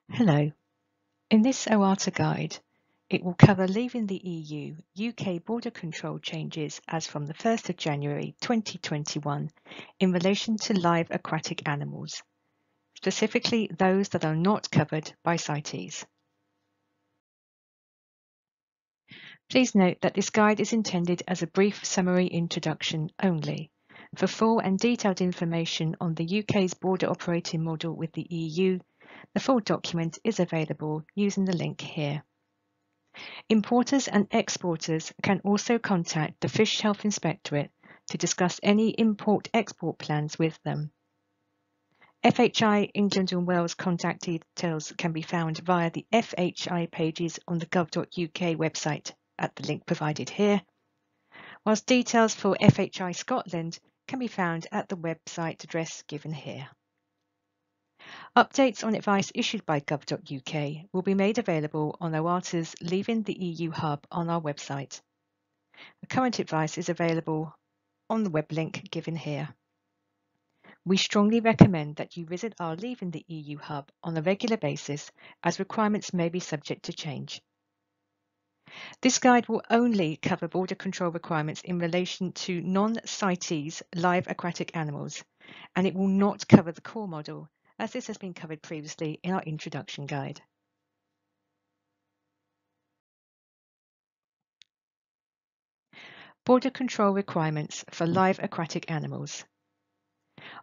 Hello. In this OATA guide, it will cover leaving the EU UK border control changes as from the 1st of January 2021 in relation to live aquatic animals, specifically those that are not covered by CITES. Please note that this guide is intended as a brief summary introduction only. For full and detailed information on the UK's border operating model with the EU, the full document is available using the link here. Importers and exporters can also contact the Fish Health Inspectorate to discuss any import-export plans with them. FHI England and Wales contact details can be found via the FHI pages on the gov.uk website at the link provided here, whilst details for FHI Scotland can be found at the website address given here. Updates on advice issued by gov.uk will be made available on OATA's Leaving the EU hub on our website. The current advice is available on the web link given here. We strongly recommend that you visit our Leaving the EU hub on a regular basis, as requirements may be subject to change. This guide will only cover border control requirements in relation to non-CITES live aquatic animals, and it will not cover the core model, as this has been covered previously in our introduction guide. Border control requirements for live aquatic animals.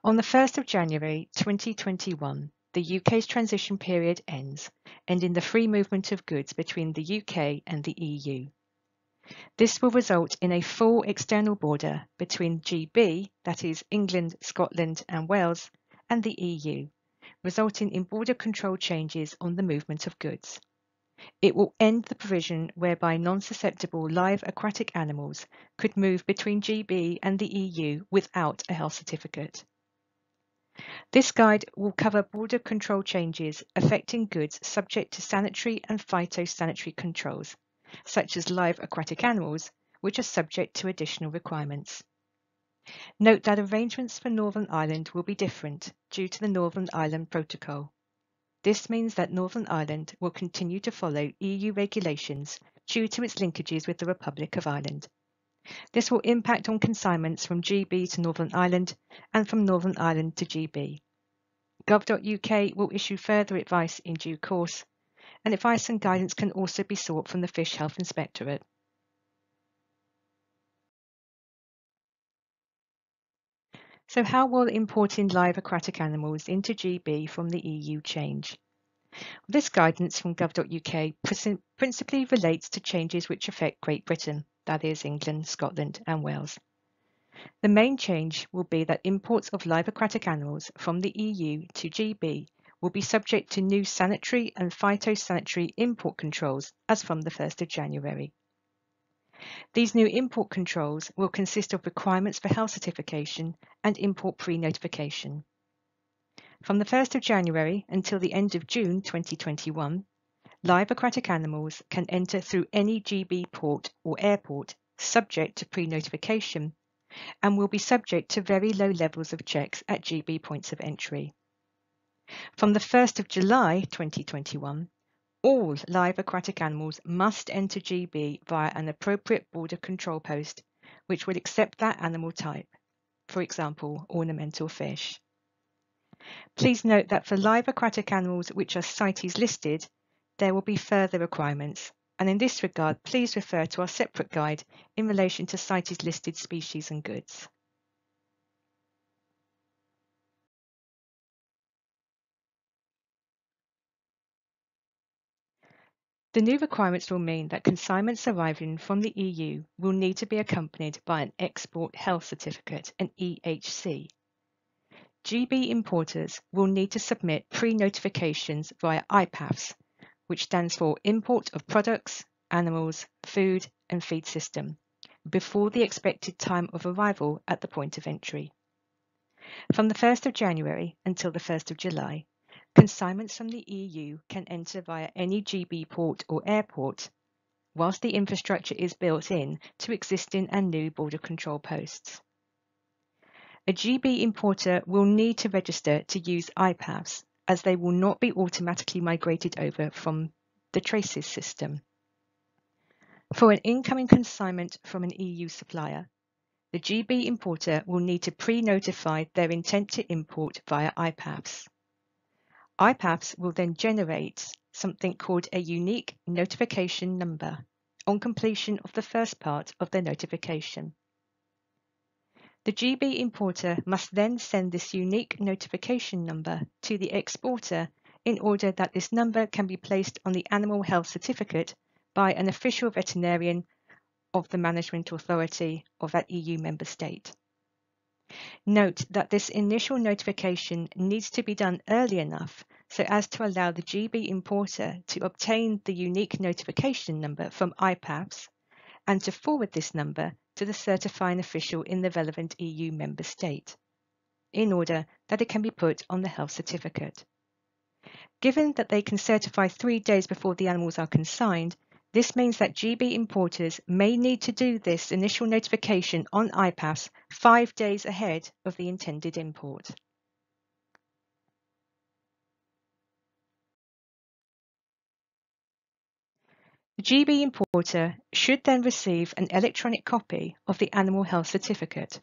On the 1st of January 2021, the UK's transition period ends, ending the free movement of goods between the UK and the EU. This will result in a full external border between GB, that is England, Scotland and Wales, and the EU, resulting in border control changes on the movement of goods. It will end the provision whereby non-susceptible live aquatic animals could move between GB and the EU without a health certificate. This guide will cover border control changes affecting goods subject to sanitary and phytosanitary controls, such as live aquatic animals, which are subject to additional requirements. Note that arrangements for Northern Ireland will be different due to the Northern Ireland Protocol. This means that Northern Ireland will continue to follow EU regulations due to its linkages with the Republic of Ireland. This will impact on consignments from GB to Northern Ireland and from Northern Ireland to GB. Gov.uk will issue further advice in due course, and advice and guidance can also be sought from the Fish Health Inspectorate. So how will importing live aquatic animals into GB from the EU change? This guidance from gov.uk principally relates to changes which affect Great Britain, that is England, Scotland and Wales. The main change will be that imports of live aquatic animals from the EU to GB will be subject to new sanitary and phytosanitary import controls as from the 1st of January. These new import controls will consist of requirements for health certification and import pre-notification. From the 1st of January until the end of June 2021, live aquatic animals can enter through any GB port or airport subject to pre-notification and will be subject to very low levels of checks at GB points of entry. From the 1st of July 2021, all live aquatic animals must enter GB via an appropriate border control post, which will accept that animal type, for example, ornamental fish. Please note that for live aquatic animals which are CITES listed, there will be further requirements, and in this regard, please refer to our separate guide in relation to CITES listed species and goods. The new requirements will mean that consignments arriving from the EU will need to be accompanied by an Export Health Certificate, an EHC. GB importers will need to submit pre-notifications via IPAFs, which stands for Import of Products, Animals, Food and Feed System, before the expected time of arrival at the point of entry. From the 1st of January until the 1st of July, consignments from the EU can enter via any GB port or airport, whilst the infrastructure is built in to existing and new border control posts. A GB importer will need to register to use IPAFs as they will not be automatically migrated over from the traces system. For an incoming consignment from an EU supplier, the GB importer will need to pre-notify their intent to import via IPAFs. IPAFs will then generate something called a unique notification number on completion of the first part of the notification. The GB importer must then send this unique notification number to the exporter in order that this number can be placed on the animal health certificate by an official veterinarian of the management authority of that EU member state. Note that this initial notification needs to be done early enough so as to allow the GB importer to obtain the unique notification number from IPAFs and to forward this number to the certifying official in the relevant EU member state, in order that it can be put on the health certificate. Given that they can certify 3 days before the animals are consigned, this means that GB importers may need to do this initial notification on IPAFs 5 days ahead of the intended import. The GB importer should then receive an electronic copy of the animal health certificate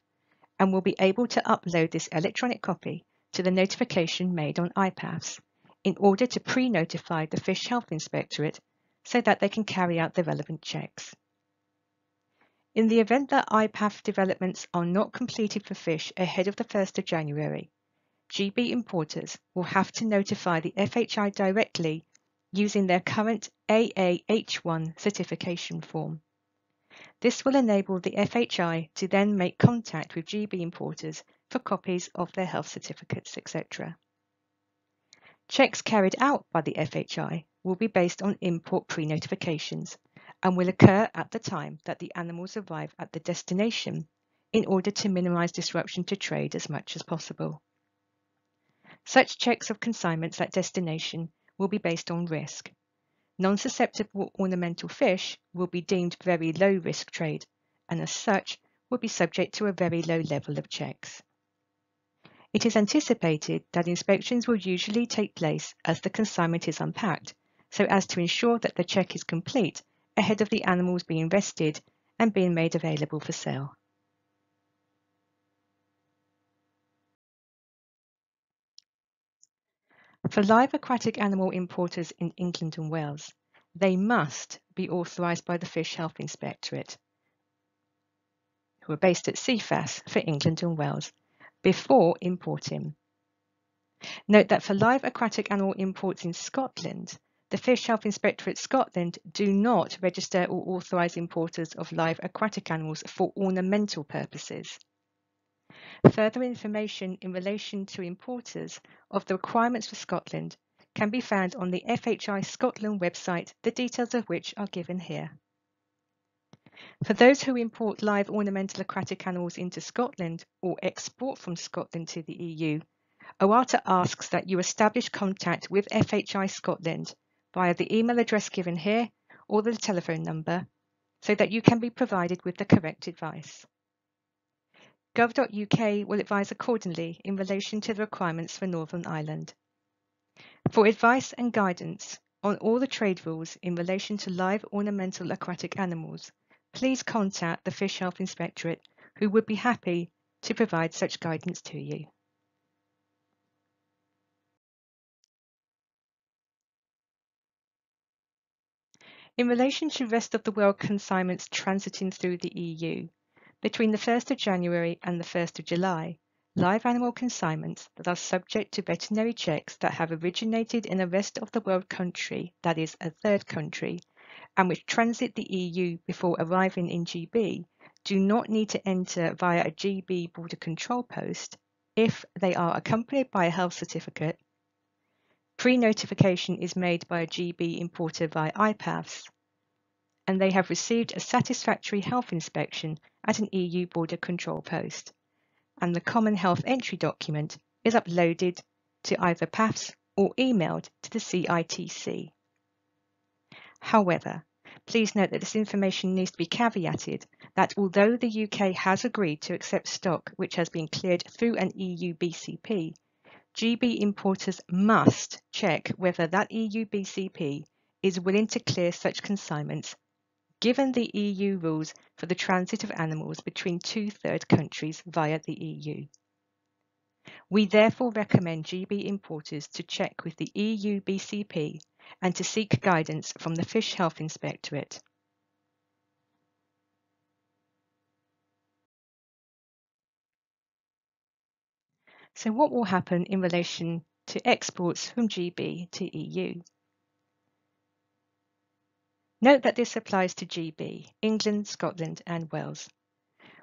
and will be able to upload this electronic copy to the notification made on IPAFs in order to pre-notify the Fish Health Inspectorate so that they can carry out the relevant checks. In the event that IPAF developments are not completed for fish ahead of the 1st of January, GB importers will have to notify the FHI directly using their current AAH1 certification form. This will enable the FHI to then make contact with GB importers for copies of their health certificates, etc. Checks carried out by the FHI will be based on import pre-notifications and will occur at the time that the animals arrive at the destination in order to minimize disruption to trade as much as possible. Such checks of consignments at destination will be based on risk. Non-susceptible ornamental fish will be deemed very low risk trade and as such will be subject to a very low level of checks. It is anticipated that inspections will usually take place as the consignment is unpacked, so as to ensure that the check is complete ahead of the animals being rested and being made available for sale. For live aquatic animal importers in England and Wales, they must be authorised by the Fish Health Inspectorate, who are based at CITES for England and Wales, before importing. Note that for live aquatic animal imports in Scotland, the Fish Health Inspectorate Scotland do not register or authorise importers of live aquatic animals for ornamental purposes. Further information in relation to importers of the requirements for Scotland can be found on the FHI Scotland website, the details of which are given here. For those who import live ornamental aquatic animals into Scotland or export from Scotland to the EU, OATA asks that you establish contact with FHI Scotland via the email address given here or the telephone number so that you can be provided with the correct advice. Gov.uk will advise accordingly in relation to the requirements for Northern Ireland. For advice and guidance on all the trade rules in relation to live ornamental aquatic animals, please contact the Fish Health Inspectorate, who would be happy to provide such guidance to you. In relation to rest of the world consignments transiting through the EU, between the 1st of January and the 1st of July, live animal consignments that are subject to veterinary checks that have originated in a rest of the world country, that is, a third country, and which transit the EU before arriving in GB, do not need to enter via a GB border control post if they are accompanied by a health certificate. Pre-notification is made by a GB importer via IPAFs, and they have received a satisfactory health inspection at an EU border control post, and the Common Health Entry document is uploaded to either PAFs or emailed to the CITES. However, please note that this information needs to be caveated that although the UK has agreed to accept stock which has been cleared through an EU BCP, GB importers must check whether that EU BCP is willing to clear such consignments given the EU rules for the transit of animals between two third countries via the EU. We therefore recommend GB importers to check with the EU BCP and to seek guidance from the Fish Health Inspectorate. So what will happen in relation to exports from GB to EU? Note that this applies to GB, England, Scotland and Wales.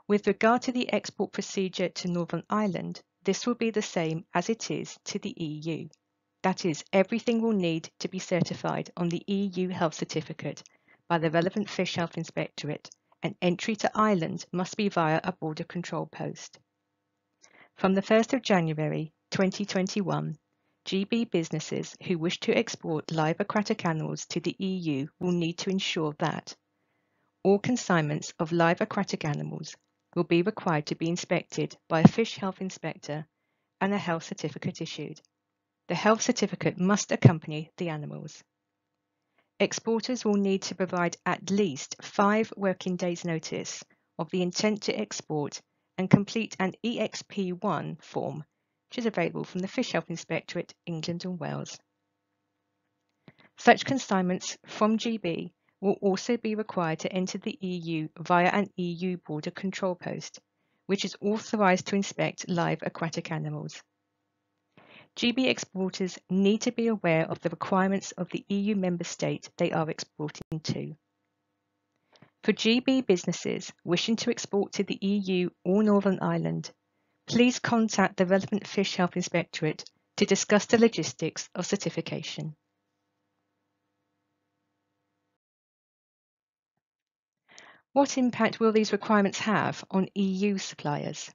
With regard to the export procedure to Northern Ireland, this will be the same as it is to the EU. That is, everything will need to be certified on the EU Health Certificate by the relevant Fish Health Inspectorate, and entry to Ireland must be via a border control post. From the 1st of January 2021, GB businesses who wish to export live aquatic animals to the EU will need to ensure that all consignments of live aquatic animals will be required to be inspected by a fish health inspector and a health certificate issued. The health certificate must accompany the animals. Exporters will need to provide at least 5 working days' notice of the intent to export and complete an EXP1 form, which is available from the Fish Health Inspectorate, England and Wales. Such consignments from GB will also be required to enter the EU via an EU border control post, which is authorised to inspect live aquatic animals. GB exporters need to be aware of the requirements of the EU member state they are exporting to. For GB businesses wishing to export to the EU or Northern Ireland, please contact the relevant Fish Health Inspectorate to discuss the logistics of certification. What impact will these requirements have on EU suppliers?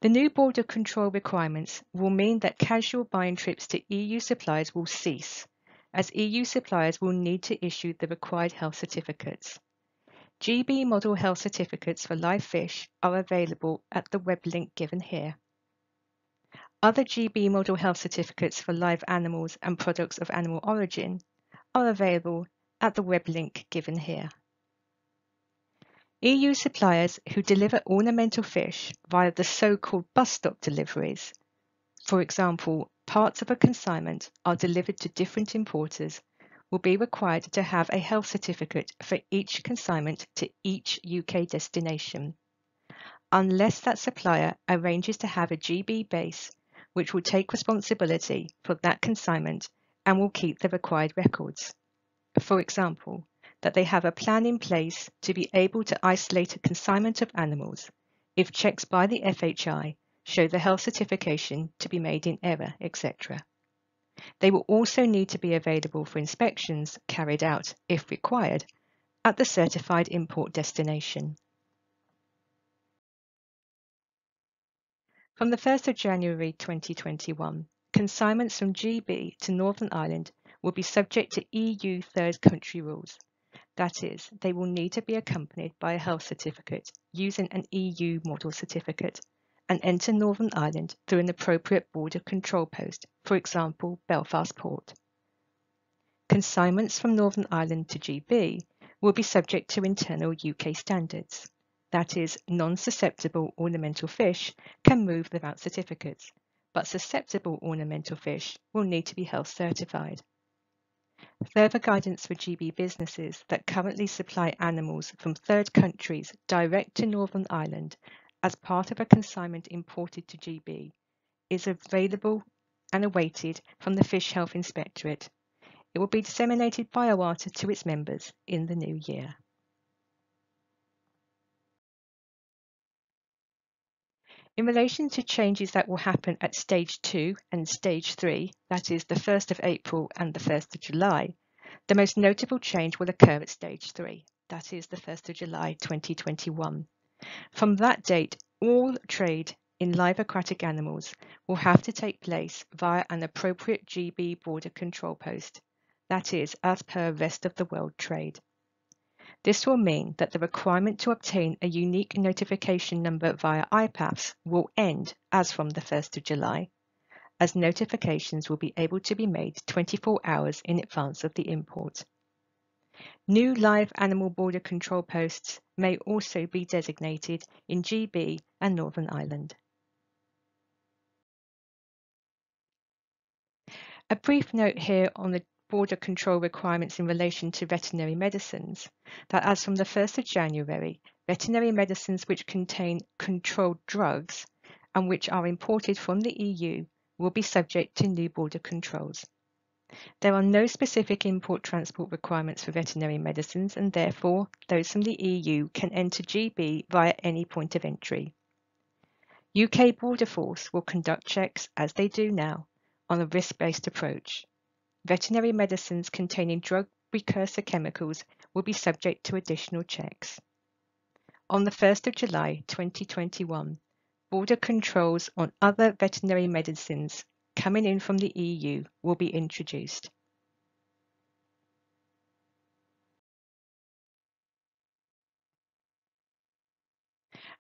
The new border control requirements will mean that casual buying trips to EU suppliers will cease, as EU suppliers will need to issue the required health certificates. GB model health certificates for live fish are available at the web link given here. Other GB model health certificates for live animals and products of animal origin are available at the web link given here. EU suppliers who deliver ornamental fish via the so-called bus stop deliveries, for example, parts of a consignment are delivered to different importers, will be required to have a health certificate for each consignment to each UK destination, unless that supplier arranges to have a GB base which will take responsibility for that consignment and will keep the required records. For example, that they have a plan in place to be able to isolate a consignment of animals if checks by the FHI show the health certification to be made in error, etc. They will also need to be available for inspections carried out, if required, at the certified import destination. From the 1st of January 2021, consignments from GB to Northern Ireland will be subject to EU third country rules. That is, they will need to be accompanied by a health certificate using an EU model certificate and enter Northern Ireland through an appropriate border control post, for example, Belfast Port. Consignments from Northern Ireland to GB will be subject to internal UK standards. That is, non-susceptible ornamental fish can move without certificates, but susceptible ornamental fish will need to be health certified. Further guidance for GB businesses that currently supply animals from third countries direct to Northern Ireland as part of a consignment imported to GB is available and awaited from the Fish Health Inspectorate. It will be disseminated by OATA to its members in the new year. In relation to changes that will happen at Stage 2 and Stage 3, that is the 1st of April and the 1st of July, the most notable change will occur at Stage 3, that is the 1st of July 2021. From that date, all trade in live aquatic animals will have to take place via an appropriate GB border control post, that is, as per rest of the world trade. This will mean that the requirement to obtain a unique notification number via IPAFs will end as from the 1st of July, as notifications will be able to be made 24 hours in advance of the import. New live animal border control posts may also be designated in GB and Northern Ireland. A brief note here on the border control requirements in relation to veterinary medicines, that as from the 1st of January, veterinary medicines which contain controlled drugs and which are imported from the EU will be subject to new border controls. There are no specific import-transport requirements for veterinary medicines, and therefore those from the EU can enter GB via any point of entry. UK Border Force will conduct checks, as they do now, on a risk-based approach. Veterinary medicines containing drug precursor chemicals will be subject to additional checks. On the 1st of July 2021, border controls on other veterinary medicines coming in from the EU will be introduced.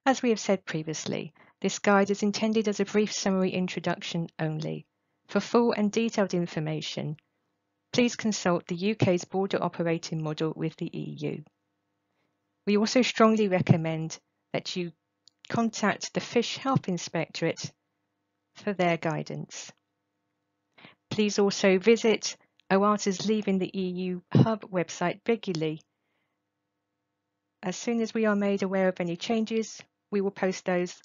As we have said previously, this guide is intended as a brief summary introduction only. For full and detailed information, please consult the UK's border operating model with the EU. We also strongly recommend that you contact the Fish Health Inspectorate for their guidance. Please also visit OATA's Leaving the EU Hub website regularly. As soon as we are made aware of any changes, we will post those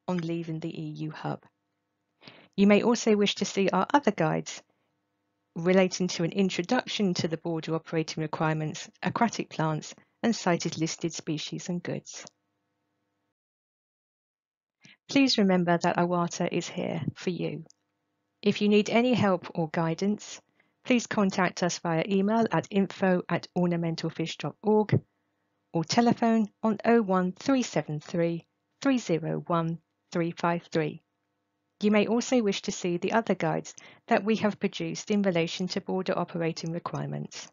on Leaving the EU Hub. You may also wish to see our other guides relating to an introduction to the border operating requirements, aquatic plants, and CITES listed species and goods. Please remember that OATA is here for you. If you need any help or guidance, please contact us via email at info@ornamentalfish.org or telephone on 01373 301 353. You may also wish to see the other guides that we have produced in relation to border operating requirements.